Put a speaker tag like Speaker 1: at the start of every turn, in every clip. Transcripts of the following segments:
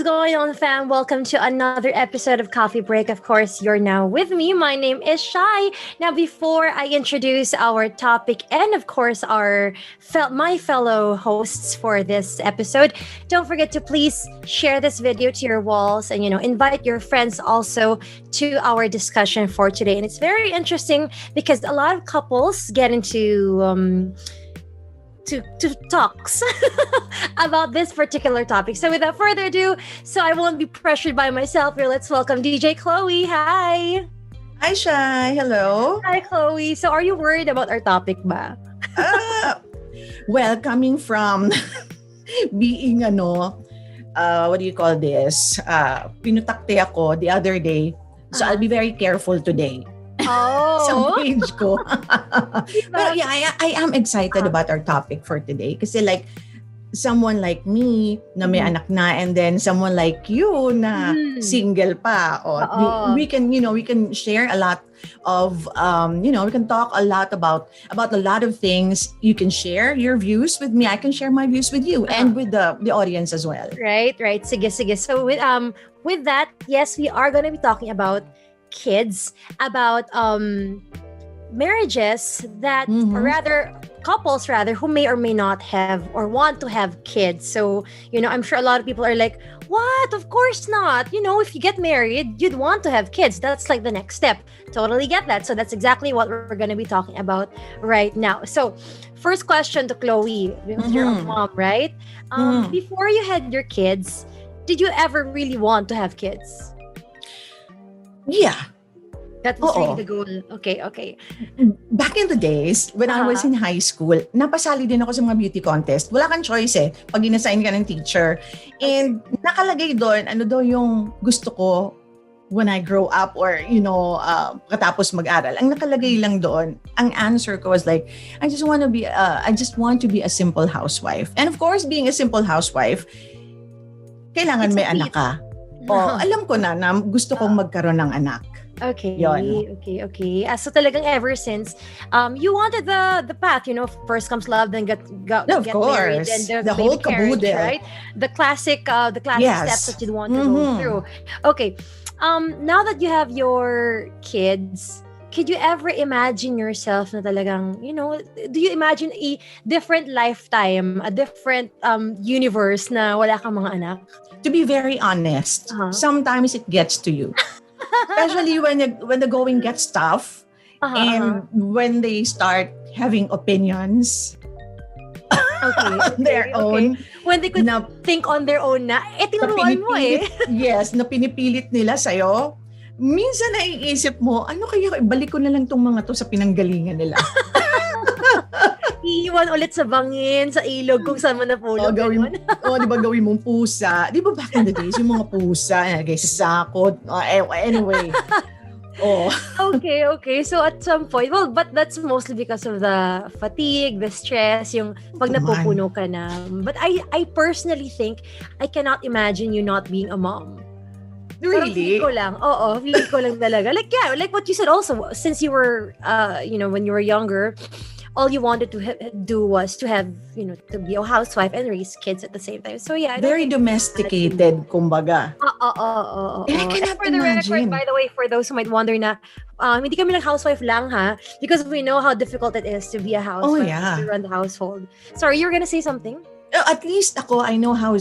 Speaker 1: going on, fam? Welcome to another episode of Coffee Break. Of course, you're now with me. My name is Shai. Now, before I introduce our topic and, of course, my fellow hosts for this episode, don't forget to please share this video to your walls and, invite your friends also to our discussion for today. And it's very interesting because a lot of couples get into to talks about this particular topic. So without further ado, so I won't be pressured by myself here, let's welcome DJ Chloe. Hi!
Speaker 2: Hi, Shai. Hello.
Speaker 1: Hi, Chloe. So are you worried about our topic ba?
Speaker 2: Well, coming from being, what do you call this? Pinutakte ako the other day. So I'll be very careful today. Sa page ko. But yeah, I am excited about our topic for today. Kasi like, someone like me na may anak na, and then someone like you na single pa. We can share a lot of, we can talk a lot about a lot of things. You can share your views with me. I can share my views with you and with the audience as well.
Speaker 1: Right. Sige. So with that, yes, we are going to be talking about kids, about marriages that, or rather couples who may or may not have or want to have kids. So, I'm sure a lot of people are like, what? Of course not. If you get married, you'd want to have kids. That's like the next step. Totally get that. So that's exactly what we're going to be talking about right now. So first question to Chloe, because you're a mom, right? Before you had your kids, did you ever really want to have kids?
Speaker 2: Yeah.
Speaker 1: That was really the goal. Okay.
Speaker 2: Back in the days, when I was in high school, napasali din ako sa mga beauty contest. Wala kang choice pag in-assign ka ng teacher. And nakalagay doon, ano daw yung gusto ko when I grow up or, katapos mag-aral. Ang nakalagay lang doon, ang answer ko was like, I just want to be a simple housewife. And of course, being a simple housewife, kailangan may anak ka. Alam ko na gusto kong magkaroon ng anak.
Speaker 1: Okay. So talagang ever since, you wanted the path, first comes love, then get married, and the whole caboodle, right? The classic steps that you'd want to go through. Okay. Now that you have your kids, could you ever imagine yourself na talagang, do you imagine a different lifetime, a different universe na wala kang mga anak?
Speaker 2: To be very honest, sometimes it gets to you. Especially when the going gets tough and when they start having opinions on their own.
Speaker 1: When they could think on their own na, tinuruan mo
Speaker 2: Yes, na pinipilit nila sa'yo. Minsan naiisip mo, ano kaya, ibalik ko na lang tong mga to sa pinanggalingan nila.
Speaker 1: Iiwan ulit sa bangin, sa ilog, kung saan mo napulog.
Speaker 2: Di ba gawin mong pusa? Di ba back in the days, yung mga pusa, nalagay sa sakot. Anyway.
Speaker 1: Okay. So at some point, but that's mostly because of the fatigue, the stress, yung pag napupuno ka na. But I personally think, I cannot imagine you not being a mom.
Speaker 2: Really?
Speaker 1: Feeling ko lang talaga. Like what you said also, since you were, when you were younger, all you wanted to do was to have, to be a housewife and raise kids at the same time. So yeah.
Speaker 2: Very domesticated, kumbaga.
Speaker 1: I cannot for the imagine. Record, by the way, for those who might wonder na, hindi kami housewife lang because we know how difficult it is to be a housewife, to run the household. Sorry, you were gonna say something?
Speaker 2: At least ako, I know how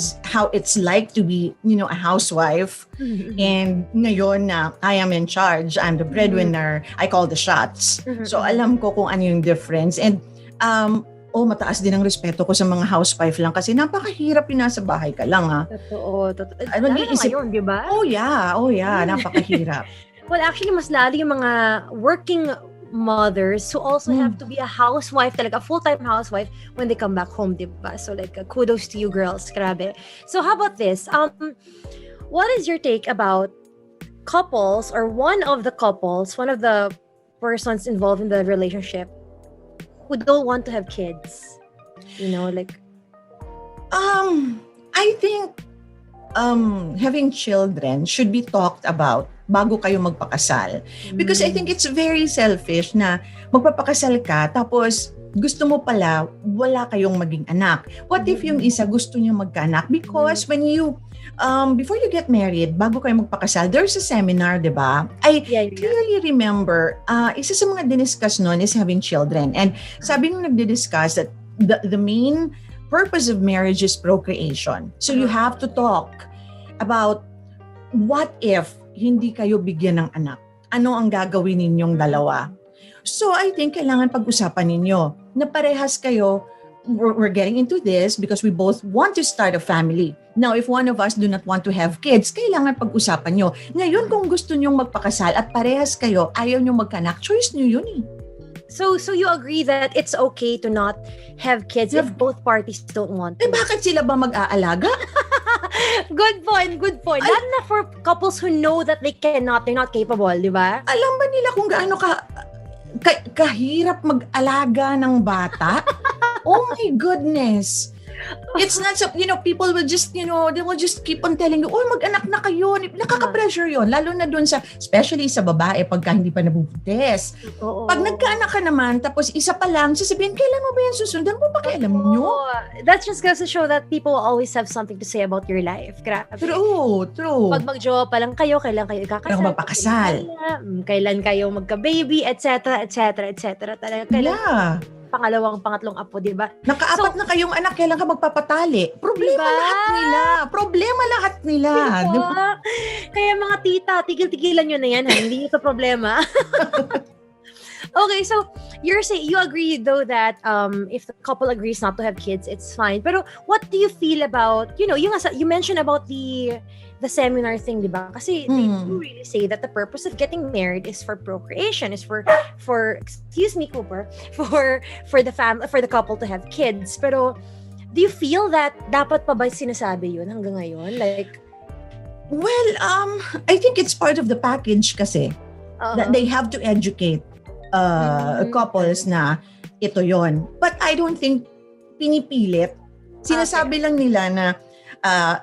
Speaker 2: it's like to be, a housewife. And ngayon na I am in charge, I'm the breadwinner, I call the shots. So alam ko kung ano yung difference. And mataas din ang respeto ko sa mga housewife lang kasi napakahirap yung nasa bahay ka lang
Speaker 1: Totoo. Ngayon, di ba?
Speaker 2: Oh yeah, napakahirap.
Speaker 1: Well, actually, mas lalo yung mga working mothers who also have to be a housewife, talaga, a full-time housewife when they come back home, diba? So kudos to you girls, grabe. So how about this? What is your take about couples or one of the persons involved in the relationship who don't want to have kids?
Speaker 2: I think having children should be talked about bago kayo magpakasal. Because I think it's very selfish na magpapakasal ka tapos gusto mo pala wala kayong maging anak. What if yung isa gusto niya magkaanak? Because when you before you get married, bago kayo magpakasal, there's a seminar, di ba? I clearly remember, isa sa mga diniscuss noon is having children. And sabi nung nagdi-discuss that the main purpose of marriage is procreation. So you have to talk about what if hindi kayo bigyan ng anak? Ano ang gagawin ninyong dalawa? So I think kailangan pag-usapan ninyo na parehas kayo. We're getting into this because we both want to start a family. Now, if one of us do not want to have kids, kailangan pag-usapan nyo. Ngayon, kung gusto nyong magpakasal at parehas kayo, ayaw nyo magkanak, choice nyo yun eh.
Speaker 1: So you agree that it's okay to not have kids if both parties don't want to?
Speaker 2: Bakit sila ba mag-aalaga?
Speaker 1: Good point. Lalo na for couples who know that they're not capable, di ba?
Speaker 2: Alam ba nila kung gaano kahirap mag-alaga ng bata? Oh my goodness. It's not so, people will just, they will just keep on telling you, mag-anak na kayo. Nakaka-pressure yun. Lalo na dun especially sa babae, pagka hindi pa nabubuntis. Pag nagkaanak ka naman, tapos isa pa lang, sasabihin, kailan mo ba yan susundan? Mo ba kailan nyo?
Speaker 1: That just goes to show that people always have something to say about your life. Grabe.
Speaker 2: True.
Speaker 1: Pag mag-jowa pa lang kayo, kailan kayo ikakasal?
Speaker 2: Kailan magpakasal?
Speaker 1: Kailan kayo magka-baby, etc. Talaga, kailan pangatlong apo, di ba?
Speaker 2: Nakaapat na kayong anak, kailan ka magpapatali? Problema lahat nila.
Speaker 1: Diba? Kaya mga tita, tigil-tigilan nyo na yan, hindi nyo sa problema. Okay, so you agree though that if the couple agrees not to have kids, it's fine. Pero what do you feel about, you mentioned about the seminar thing, di ba? Kasi they do really say that the purpose of getting married is for procreation, is for excuse me, Cooper, for the couple to have kids. Pero do you feel that dapat pa ba sinasabi yun hanggang ngayon? Like,
Speaker 2: well, I think it's part of the package kasi that they have to educate couples na ito yon. But I don't think pinipilit. Sinasabi lang nila na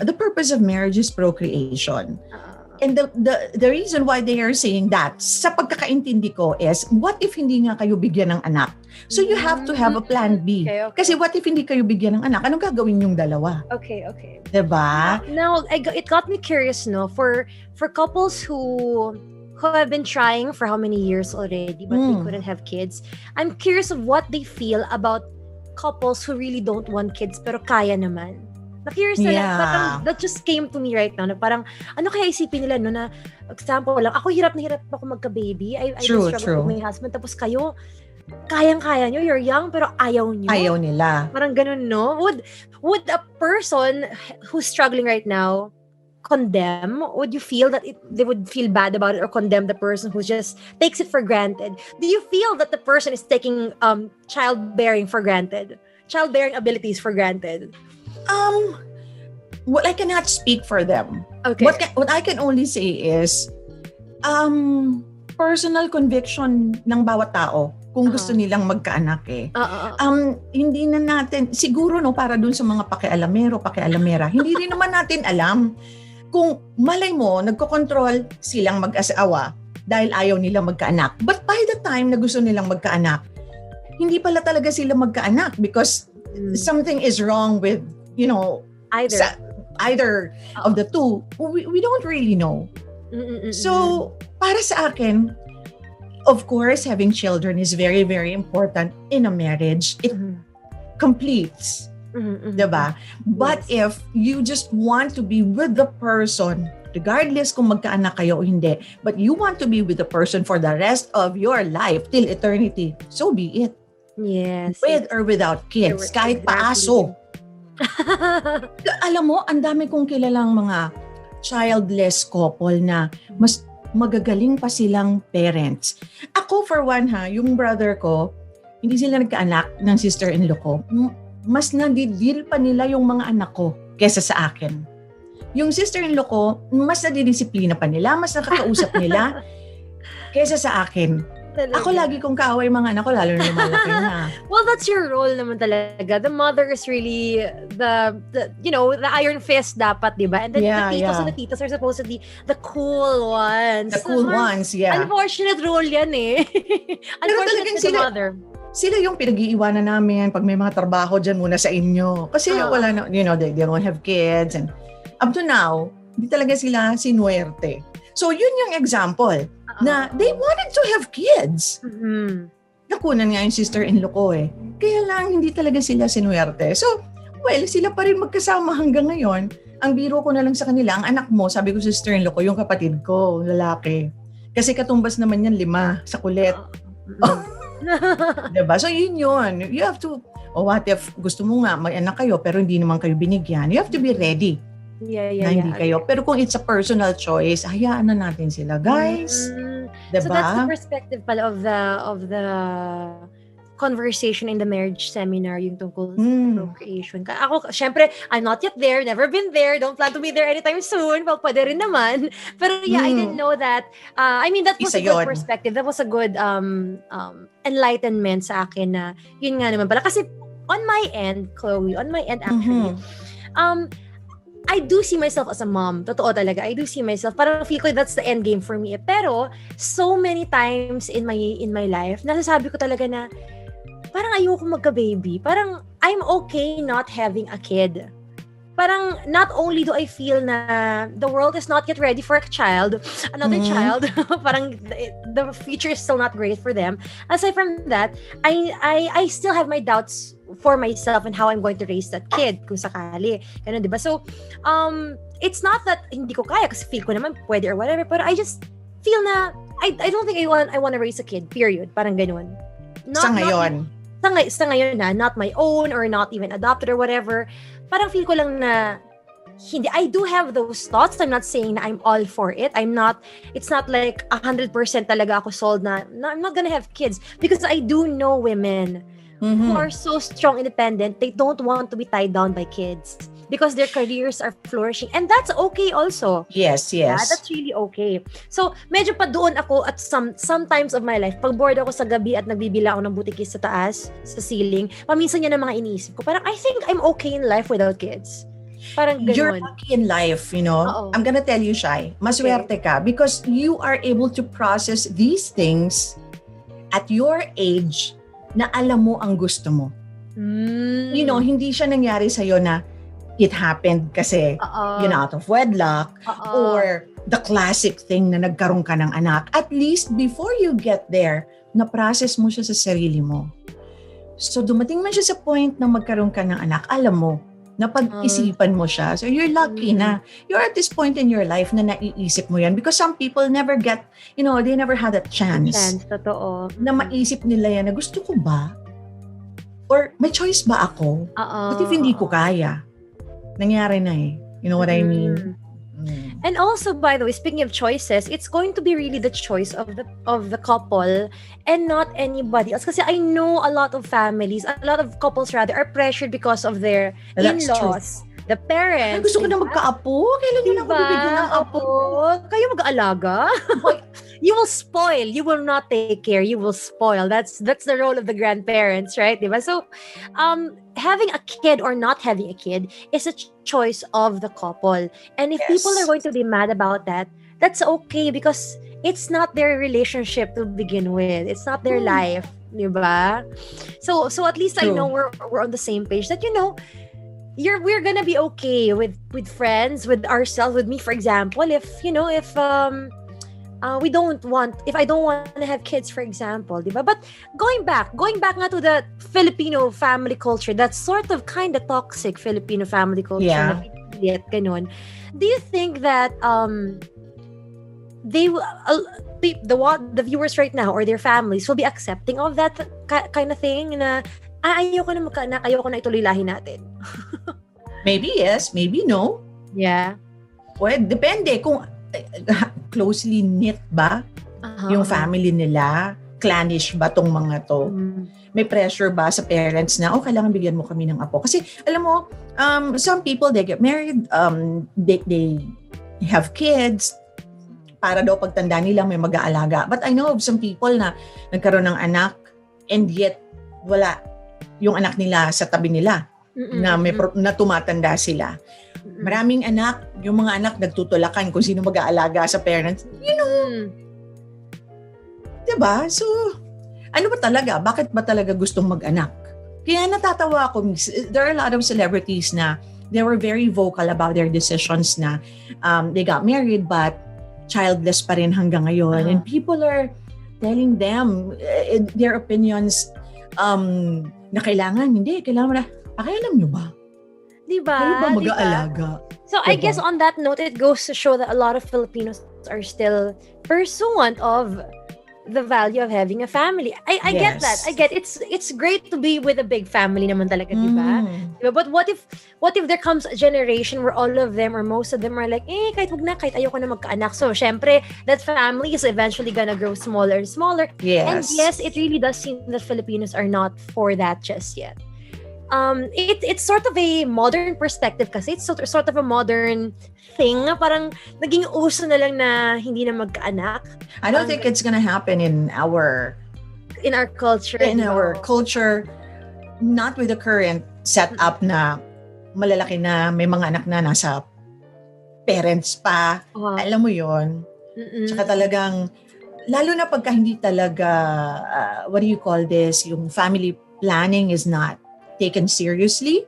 Speaker 2: the purpose of marriage is procreation. And the reason why they are saying that, sa pagkakaintindi ko is, what if hindi nga kayo bigyan ng anak? So you have to have a plan B.
Speaker 1: Okay.
Speaker 2: Kasi what if hindi kayo bigyan ng anak? Anong gagawin yung dalawa?
Speaker 1: Okay.
Speaker 2: Diba?
Speaker 1: Now, it got me curious, no? For couples who have been trying for how many years already, but they couldn't have kids. I'm curious of what they feel about couples who really don't want kids pero kaya naman. Na-curious na lang, parang that just came to me right now, na parang, ano kaya isipin nila, no, na, example lang, ako hirap na hirap ako magka-baby, I struggle with my husband, tapos kayo, kayang-kaya nyo, you're young, pero ayaw nyo.
Speaker 2: Ayaw nila.
Speaker 1: Parang ganun, no? Would a person who's struggling right now condemn? Would you feel that they would feel bad about it or condemn the person who just takes it for granted? Do you feel that the person is taking childbearing for granted? Childbearing abilities for granted?
Speaker 2: Well, I cannot speak for them.
Speaker 1: Okay.
Speaker 2: What I can only say is, personal conviction ng bawat tao kung gusto nilang magkaanak eh. Hindi na natin, siguro no, para dun sa mga pakialamera, hindi rin naman natin alam kung malay mo, nagkokontrol silang mag-asawa dahil ayaw nilang magkaanak. But by the time na gusto nilang magkaanak, hindi pala talaga sila magkaanak because something is wrong with, either of the two. We don't really know. So, para sa akin, of course, having children is very, very important in a marriage. It completes, diba? But if you just want to be with the person, regardless kung magkaanak kayo o hindi, but you want to be with the person for the rest of your life till eternity, so be it.
Speaker 1: Yes.
Speaker 2: With or without kids, kahit paaso. Alam mo, ang dami kong kilalang mga childless couple na mas magagaling pa silang parents. Ako for one yung brother ko, hindi sila nagkaanak ng sister-in-law ko. Mas nadidil pa nila yung mga anak ko kesa sa akin. Yung sister-in-law ko, mas nadidisiplina pa nila, mas nakakausap nila kesa sa akin. Talaga. Ako lagi kong kaaway mga anak ko, lalo na lumalaki na.
Speaker 1: Well, that's your role naman talaga. The mother is really the iron fist dapat, di ba? And then the titos and the titas are supposed to be the cool ones.
Speaker 2: The cool ones, yeah.
Speaker 1: Unfortunate role yan eh. Unfortunate for the mother.
Speaker 2: Sila yung pinag-iiwanan namin pag may mga trabaho dyan muna sa inyo. Kasi wala na, they don't have kids and up to now, hindi talaga sila sinuwerte. So, yun yung example na they wanted to have kids. Nakunan nga yung sister-in-law ko eh. Kaya lang, hindi talaga sila sinuwerte. So, well, sila pa rin magkasama hanggang ngayon. Ang biro ko na lang sa kanila, ang anak mo, sabi ko sister-in-law ko, yung kapatid ko, lalaki. Kasi katumbas naman yan 5 sa kulit. Diba? So, yun. You have to, what if gusto mo nga, may anak kayo, pero hindi naman kayo binigyan. You have to be ready. Na hindi kayo. Pero kung it's a personal choice, hayaan na natin sila, guys. Diba?
Speaker 1: So that's the perspective pala of the conversation in the marriage seminar, yung tungkol sa procreation. Ako, syempre, I'm not yet there, never been there, don't plan to be there anytime soon. Well, pwede rin naman. Pero yeah, I didn't know that. I mean, that was a good perspective. That was a good enlightenment sa akin na yun nga naman pala. Kasi on my end, Chloe, actually, I do see myself as a mom. Totoo talaga. I do see myself. Parang feel ko that's the end game for me. Pero, so many times in my life, nasasabi ko talaga na, parang ayoko magka-baby. Parang, I'm okay not having a kid. Parang, not only do I feel na the world is not yet ready for another child. Parang, the future is still not great for them. Aside from that, I still have my doubts for myself and how I'm going to raise that kid kung sakali. Ganun, diba? So, it's not that hindi ko kaya kasi feel ko naman pwede or whatever, but I just feel na I don't think I want to raise a kid, period. Parang ganun.
Speaker 2: Sa ngayon?
Speaker 1: Sa ngayon na, not my own or not even adopted or whatever. Parang feel ko lang na hindi. I do have those thoughts. I'm not saying na I'm all for it. It's not like 100% talaga ako sold na I'm not gonna have kids because I do know women who are so strong, independent, they don't want to be tied down by kids because their careers are flourishing. And that's okay also.
Speaker 2: Yes.
Speaker 1: Yeah, that's really okay. So, medyo pa doon ako at sometimes of my life, pag bored ako sa gabi at nagbibila ako ng butikis sa taas, sa ceiling, paminsan yan ang mga iniisip ko. Parang, I think I'm okay in life without kids. Parang ganun.
Speaker 2: You're lucky in life, you know.
Speaker 1: Uh-oh.
Speaker 2: I'm gonna tell you, Shai, maswerte ka because you are able to process these things at your age na alam mo ang gusto mo. You know, hindi siya nangyari sa'yo na it happened kasi out of wedlock or the classic thing na nagkaroon ka ng anak. At least before you get there, na-process mo siya sa sarili mo. So dumating man siya sa point na magkaroon ka ng anak, alam mo, napag-isipan mo siya. So you're lucky na you're at this point in your life na naiisip mo yan because some people never get, they never had a chance.
Speaker 1: Totoo.
Speaker 2: Na maisip nila yan na gusto ko ba? Or may choice ba ako? What if hindi ko kaya? Nangyari na eh. You know what I mean?
Speaker 1: And also, by the way, speaking of choices, it's going to be really the choice of the couple and not anybody else. Kasi I know a lot of couples rather, are pressured because of their in-laws, the parents.
Speaker 2: Ay, gusto ko na magka-apo. Kailan nyo na ako bibigyan ng apo?
Speaker 1: Kayo mag-aalaga? You will spoil. You will not take care. You will spoil. That's the role of the grandparents, right? Diba? So, having a kid or not having a kid is a choice of the couple. And if people are going to be mad about that, that's okay because it's not their relationship to begin with. It's not their life, diba? So at least True. I know we're on the same page that we're gonna be okay with friends, with ourselves, with me, for example, if I don't want to have kids, for example, diba? But going back nga to the Filipino family culture, that sort of kind of toxic Filipino family culture, ganun. Do you think that the viewers right now or their families will be accepting of that kind of thing na ayoko na magkaanak, ayoko na ituloy lahi natin?
Speaker 2: Maybe yes, maybe no.
Speaker 1: Yeah.
Speaker 2: Well, depende kung closely knit ba yung family nila, clannish ba tong mga to, may pressure ba sa parents na kailangan bigyan mo kami ng apo kasi alam mo some people they get married, they have kids para daw pagtanda nila may mag-aalaga, but I know of some people na nagkaroon ng anak and yet wala yung anak nila sa tabi nila na tumatanda sila. Maraming anak, yung mga anak nagtutulakan kung sino mag-aalaga sa parents. Diba? So, ano ba talaga? Bakit ba talaga gustong mag-anak? Kaya natatawa ako. There are a lot of celebrities na they were very vocal about their decisions na they got married but childless pa rin hanggang ngayon. And people are telling them their opinions na kailangan mo na, pakialam nyo ba?
Speaker 1: Diba?
Speaker 2: Kayo ba mag-aalaga?
Speaker 1: So I guess on that note, it goes to show that a lot of Filipinos are still pursuant of the value of having a family. I get that. I get it's great to be with a big family naman talaga, diba? But what if there comes a generation where all of them or most of them are like, kahit wag na, kahit ayoko na magkaanak. So syempre, that family is eventually gonna grow smaller and smaller.
Speaker 2: Yes.
Speaker 1: And yes, it really does seem that Filipinos are not for that just yet. It's sort of a modern perspective kasi it's sort of a modern thing. Parang naging uso na lang na hindi na magkaanak.
Speaker 2: I don't think it's gonna happen in our
Speaker 1: culture.
Speaker 2: Our culture, not with the current setup na malalaki na, may mga anak na nasa parents pa. Alam mo yon. Tsaka talagang, lalo na pagka hindi talaga, what do you call this, yung family planning is not taken seriously.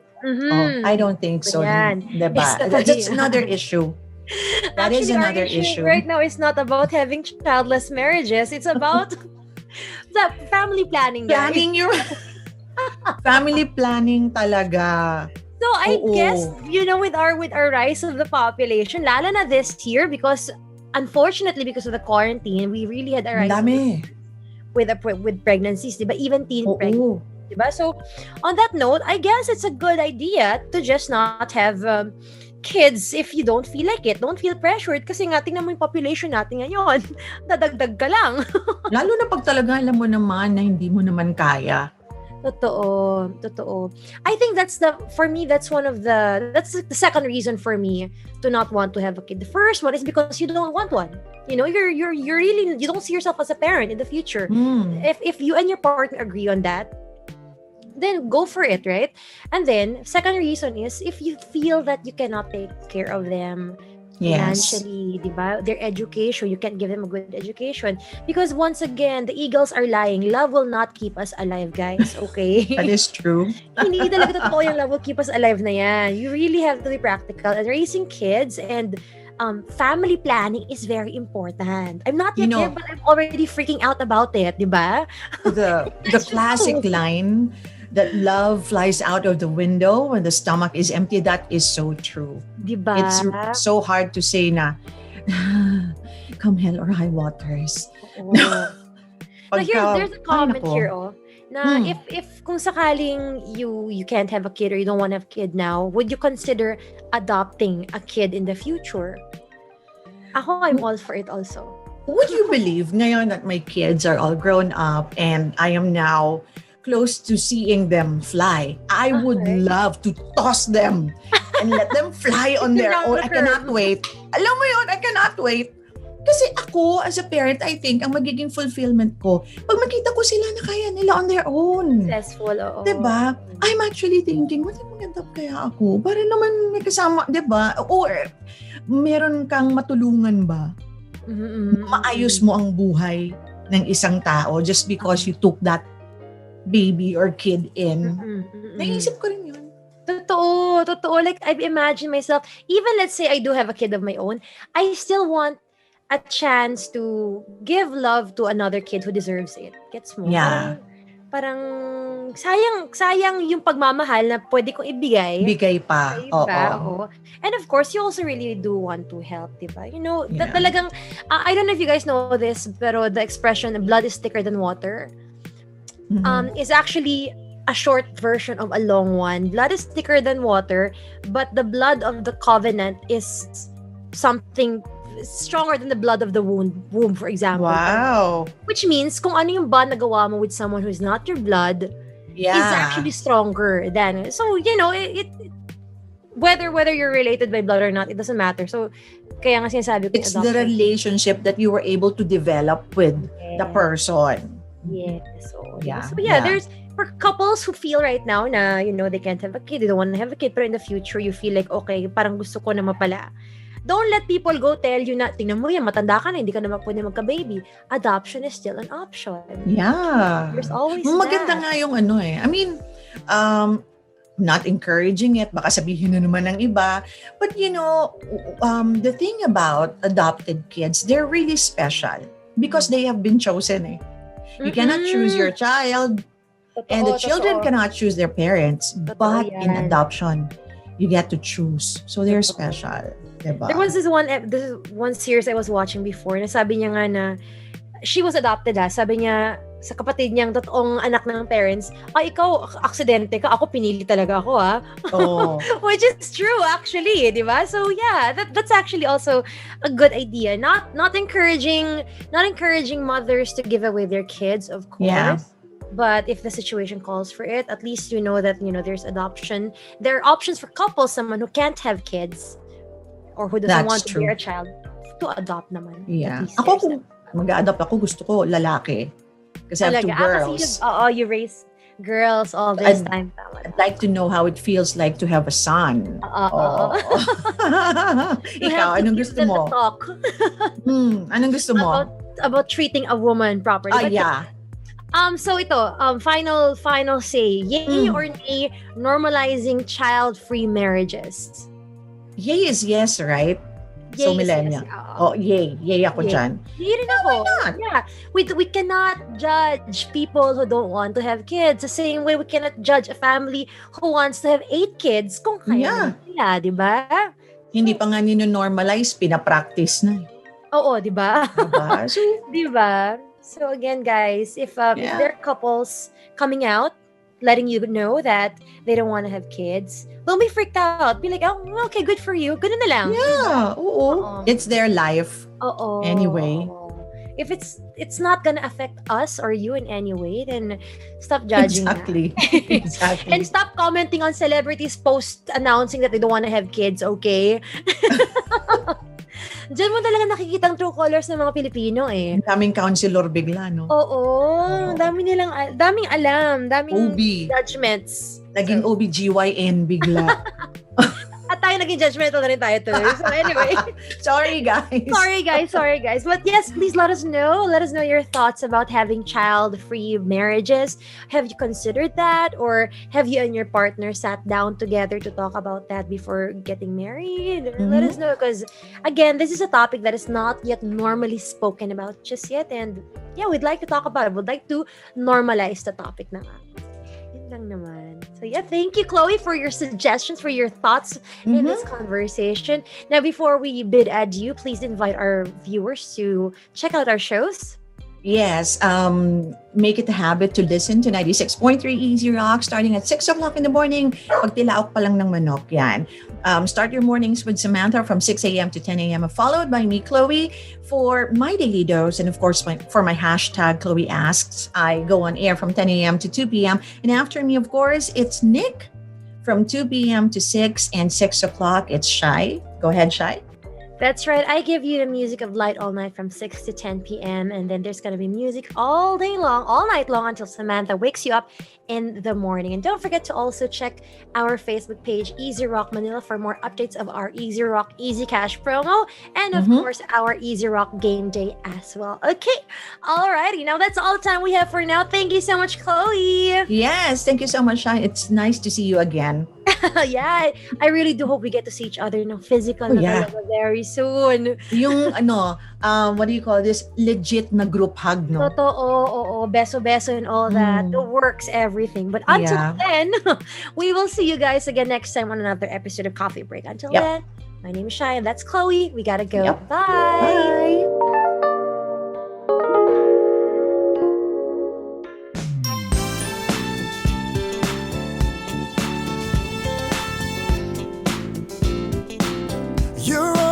Speaker 2: I don't think so. Diba? That's another issue. That
Speaker 1: Actually,
Speaker 2: is another issue.
Speaker 1: Right now, it's not about having childless marriages. It's about the family planning.
Speaker 2: Planning your family planning talaga.
Speaker 1: So I guess, with our rise of the population, lalo na this year, because unfortunately, because of the quarantine, we really had a rise with pregnancies, diba? Even teen pregnancies. Diba? So, on that note, I guess it's a good idea to just not have kids if you don't feel like it. Don't feel pressured kasi nga, tingnan mo yung population natin ngayon. Dadagdag ka lang.
Speaker 2: Lalo na pag talaga alam mo naman na hindi mo naman kaya.
Speaker 1: Totoo. I think that's the second reason for me to not want to have a kid. The first one is because you don't want one. You really, you don't see yourself as a parent in the future. If you and your partner agree on that, then go for it, right? And then, second reason is if you feel that you cannot take care of them financially, diba? Their education, you can't give them a good education. Because once again, the eagles are lying. Love will not keep us alive, guys. Okay?
Speaker 2: That is true.
Speaker 1: Hindi talaga totoo yung love will keep us alive na yan. You really have to be practical. And raising kids and family planning is very important. I'm not yet there, but I'm already freaking out about it, diba?
Speaker 2: The classic line that love flies out of the window when the stomach is empty, that is so true.
Speaker 1: Diba?
Speaker 2: It's so hard to say na, come hell or high waters.
Speaker 1: Now, there's a comment here, na if kung sakaling you can't have a kid or you don't want to have a kid now, would you consider adopting a kid in the future? Ako, I'm all for it also.
Speaker 2: Would you believe ngayon that my kids are all grown up and I am now close to seeing them fly? I would love to toss them and let them fly on their own. I cannot wait. Alam mo yun, I cannot wait. Kasi ako, as a parent, I think, ang magiging fulfillment ko, pag makita ko sila na kaya nila on their own.
Speaker 1: Successful, oo.
Speaker 2: Diba? I'm actually thinking, what if mag-adopt kaya ako? Para naman may kasama, diba? Or meron kang matulungan ba? Maayos mo ang buhay ng isang tao just because you took that baby or kid in. Naisip ko rin yun.
Speaker 1: Totoo. Like, I imagine myself, even let's say I do have a kid of my own, I still want a chance to give love to another kid who deserves it. Gets mo?
Speaker 2: Yeah.
Speaker 1: Parang sayang yung pagmamahal na pwede kong ibigay.
Speaker 2: Bigay pa.
Speaker 1: Oo. And of course, you also really do want to help, diba? Talagang, I don't know if you guys know this, pero the expression, blood is thicker than water, is actually a short version of a long one. Blood is thicker than water, but the blood of the covenant is something stronger than the blood of the womb, for example.
Speaker 2: Wow.
Speaker 1: Which means, kung ano yung bond na gawa mo with someone who is not your blood, is actually stronger than. So, it whether you're related by blood or not, it doesn't matter. So, kaya nga sinasabi ko,
Speaker 2: it's the relationship that you were able to develop with the person.
Speaker 1: Yes. So, there's for couples who feel right now na, they can't have a kid, they don't want to have a kid, but in the future, you feel like, okay, parang gusto ko na mapala. Don't let people go tell you na, tingnan mo yan, matanda ka na, hindi ka na pwede magka-baby. Adoption is still an option.
Speaker 2: Yeah.
Speaker 1: There's always
Speaker 2: maganda
Speaker 1: that.
Speaker 2: nga yung I mean, not encouraging it. Baka sabihin na naman ng iba. But the thing about adopted kids, they're really special because they have been chosen. You cannot choose your child, and the children cannot choose their parents. But in adoption, you get to choose. So they're special. Diba?
Speaker 1: There was this one series I was watching before na sabi niya nga na she was adopted Sabi niya sa kapatid niyang totoong anak ng parents, ikaw aksidente ka, ako pinili talaga ako
Speaker 2: Oh.
Speaker 1: Which is true actually, di ba? So yeah, that's actually also a good idea. Not encouraging mothers to give away their kids, of course.
Speaker 2: Yeah.
Speaker 1: But if the situation calls for it, at least you know that there's adoption. There are options for couples, someone who can't have kids or who doesn't want to bear a child, to adopt naman.
Speaker 2: Yeah. Ako kung mag-a-adopt ako, gusto ko lalaki. Kasi I have two girls.
Speaker 1: You raise girls all this time.
Speaker 2: I'd like to know how it feels like to have a son. Ikaw, anong gusto mo? Anong gusto mo?
Speaker 1: About treating a woman properly.
Speaker 2: Yeah.
Speaker 1: So ito, final say, yay or nay normalizing child-free marriages?
Speaker 2: Yay is yes, right?
Speaker 1: Yay
Speaker 2: so millennial. Yes. Yay ako dyan.
Speaker 1: Yay rin ako. Yeah. We cannot judge people who don't want to have kids the same way we cannot judge a family who wants to have 8 kids kung kaya nila, di ba?
Speaker 2: Hindi pa nga nino-normalize, pinapractice na.
Speaker 1: Oo, di ba?
Speaker 2: Diba? So,
Speaker 1: di ba? So again, guys, if there are couples coming out letting you know that they don't want to have kids, don't be freaked out. Be like, okay, good for you. Good na lang.
Speaker 2: Yeah, oo. It's their life. Anyway.
Speaker 1: If it's not gonna affect us or you in any way, then stop judging.
Speaker 2: Exactly.
Speaker 1: And stop commenting on celebrities' post announcing that they don't want to have kids, okay? Diyan mo talaga nakikita ang true colors ng mga Pilipino
Speaker 2: Daming counselor bigla, no?
Speaker 1: Oo. Daming alam. Daming
Speaker 2: OB.
Speaker 1: Judgments.
Speaker 2: Naging OBGYN bigla.
Speaker 1: At tayo naging judgmental na rin tayo tuloy. So anyway.
Speaker 2: Sorry guys.
Speaker 1: But yes, please let us know. Let us know your thoughts about having child-free marriages. Have you considered that? Or have you and your partner sat down together to talk about that before getting married? Let us know, because again, this is a topic that is not yet normally spoken about just yet. And yeah, we'd like to talk about it. We'd like to normalize the topic na nga. Lang naman. So yeah, thank you, Chloe, for your suggestions, for your thoughts in this conversation. Now, before we bid adieu, please invite our viewers to check out our shows.
Speaker 2: Yes, make it a habit to listen to 96.3 Easy Rock starting at 6 o'clock in the morning. Pag tilaok pa lang ng manok, yan. Start your mornings with Samantha from 6 a.m. to 10 a.m. followed by me, Chloe, for my daily dose. And of course, for my hashtag, Chloe Asks. I go on air from 10 a.m. to 2 p.m. And after me, of course, it's Nick from 2 p.m. to 6, and 6 o'clock, it's Shai. Go ahead, Shai.
Speaker 1: That's right. I give you the music of light all night from 6 to 10 p.m. And then there's going to be music all day long, all night long until Samantha wakes you up in the morning. And don't forget to also check our Facebook page, Easy Rock Manila, for more updates of our Easy Rock Easy Cash promo. And of course, our Easy Rock Game Day as well. Okay. Alrighty. Now that's all the time we have for now. Thank you so much, Chloe.
Speaker 2: Yes. Thank you so much, Shai. It's nice to see you again.
Speaker 1: Yeah, I really do hope we get to see each other physical very soon.
Speaker 2: Yung what do you call this? Legit na group hug, no?
Speaker 1: Totoo, beso-beso and all that. It works everything. But until then, we will see you guys again next time on another episode of Coffee Break. Until then, my name is Shai and that's Chloe. We gotta go. Bye.
Speaker 3: You're